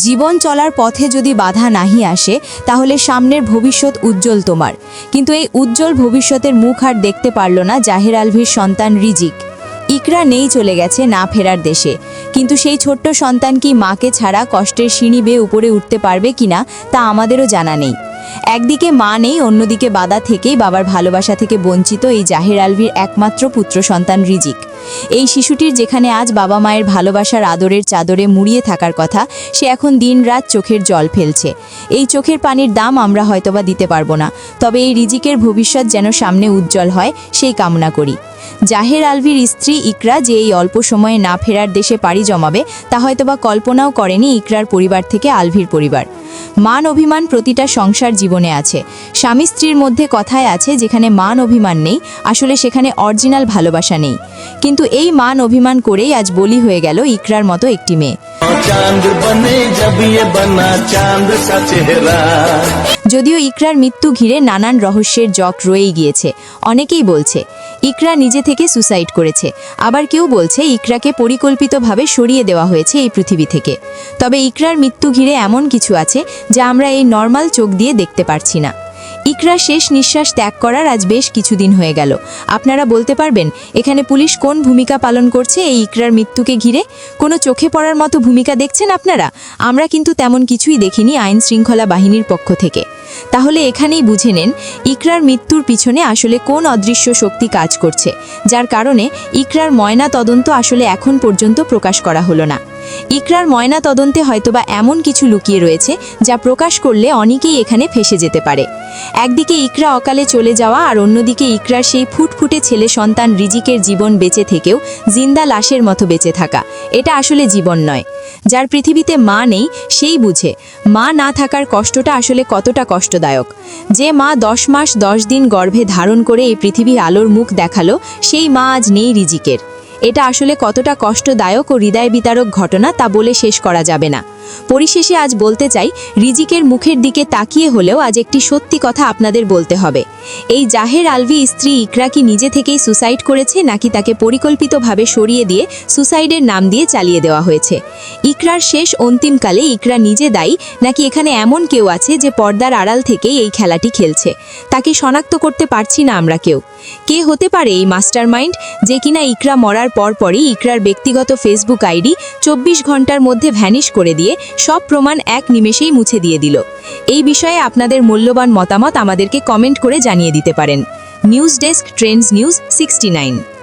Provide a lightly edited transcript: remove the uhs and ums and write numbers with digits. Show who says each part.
Speaker 1: জীবন চলার পথে যদি বাধা নাহি আসে তাহলে সামনের ভবিষ্যৎ উজ্জ্বল তোমার। কিন্তু এই উজ্জ্বল ভবিষ্যতের মুখ আর দেখতে পারল না জাহের আলভির সন্তান রিজিক। ইকরা নেই, চলে গেছে না ফেরার দেশে। কিন্তু সেই ছোট্ট সন্তান কি মাকে ছাড়া কষ্টের সিঁড়ি বেয়ে উপরে উঠতে পারবে কিনা তা আমাদেরও জানা নেই। একদিকে মা নেই, অন্যদিকে বাধা থেকেই বাবার ভালোবাসা থেকে বঞ্চিত এই জাহের আলভির একমাত্র পুত্র সন্তান রিজিক। এই শিশুটির যেখানে আজ বাবা মায়ের ভালোবাসার আদরের চাদরে মুড়িয়ে থাকার কথা, সে এখন দিনরাত চোখের জল ফেলছে। এই চোখের পানির দাম আমরা হয়তোবা দিতে পারবো না, তবে এই রিজিকের ভবিষ্যৎ যেন সামনে উজ্জ্বল হয় সেই কামনা করি। জাহের আলভির স্ত্রী ইকরা যে এই অল্প সময়ে না ফেরার দেশে পাড়ি জমাবে তা হয়তোবা কল্পনাও করেনি ইকরার পরিবার থেকে আলভির পরিবার। মান অভিমান প্রতিটা সংসার জীবনে আছে। স্বামী স্ত্রীর মধ্যে কথায় আছে, যেখানে মান অভিমান নেই আসলে সেখানে অরিজিনাল ভালোবাসা নেই। কিন্তু এই মান অভিমান করেই আজ বলি হয়ে গেল ইকরার মতো একটি মেয়ে। যদিও ইকরার মৃত্যু ঘিরে নানান রহস্যের জক রয়েই গিয়েছে। অনেকেই বলছে ইকরা নিজে থেকে সুসাইড করেছে, আবার কেউ বলছে ইকরাকে পরিকল্পিতভাবে সরিয়ে দেওয়া হয়েছে এই পৃথিবী থেকে। তবে ইকরার মৃত্যু ঘিরে এমন কিছু আছে যা আমরা এই নর্মাল চোখ দিয়ে দেখতে পারছি না। ইকরা শেষ নিঃশ্বাস ত্যাগ করার আজ বেশ কিছুদিন হয়ে গেল। আপনারা বলতে পারবেন এখানে পুলিশ কোন ভূমিকা পালন করছে এই ইকরার মৃত্যুকে ঘিরে? কোনো চোখে পড়ার মতো ভূমিকা দেখছেন আপনারা? আমরা কিন্তু তেমন কিছুই দেখিনি আইন শৃঙ্খলা বাহিনীর পক্ষ থেকে। তাহলে এখানেই বুঝে নেন ইকরার মৃত্যুর পিছনে আসলে কোন অদৃশ্য শক্তি কাজ করছে, যার কারণে ইকরার ময়না তদন্ত আসলে এখন পর্যন্ত প্রকাশ করা হলো না। ইকরার ময়না তদন্তে হয়তোবা এমন কিছু লুকিয়ে রয়েছে যা প্রকাশ করলে অনেকেই এখানে ফেসে যেতে পারে। একদিকে ইকরা অকালে চলে যাওয়া, আর অন্যদিকে ইকরার সেই ফুটফুটে ছেলে সন্তান রিজিকের জীবন বেঁচে থেকেও জিন্দা লাশের মতো বেঁচে থাকা, এটা আসলে জীবন নয়। যার পৃথিবীতে মা নেই সেই বুঝে মা না থাকার কষ্টটা আসলে কতটা কষ্টদায়ক। যে মা 10 মাস 10 দিন গর্ভে ধারণ করে এই পৃথিবীর আলোর মুখ দেখালো, সেই মা আজ নেই রিজিকের। এটা আসলে কতটা কষ্টদায়ক ও হৃদয় বিতারক ঘটনা তা বলে শেষ করা যাবে না। পরিশেষে আজ বলতে চাই, রিজিকের মুখের দিকে তাকিয়ে হলেও আজ একটি সত্যি কথা আপনাদের বলতে হবে। এই জাহের আলভি স্ত্রী ইকরা কি নিজে থেকেই সুসাইড করেছে, নাকি তাকে পরিকল্পিতভাবে সরিয়ে দিয়ে সুসাইডের নাম দিয়ে চালিয়ে দেওয়া হয়েছে? ইকরার শেষ অন্তিমকালে ইকরা নিজে দায়ী, নাকি এখানে এমন কেউ আছে যে পর্দার আড়াল থেকেই এই খেলাটি খেলছে? তাকে শনাক্ত করতে পারছি না আমরা কেউ। কে হতে পারে এই মাস্টারমাইন্ড, যে কিনা ইকরা মরার পরপরই ইকরার ব্যক্তিগত ফেসবুক আইডি 24 ঘন্টার মধ্যে ভ্যানিশ করে দিয়ে সব প্রমাণ এক নিমেষেই মুছে দিয়ে দিল? এই বিষয়ে আপনাদের মূল্যবান মতামত আমাদেরকে কমেন্ট করে জানিয়ে দিতে পারেন। News desk, Trends news 69।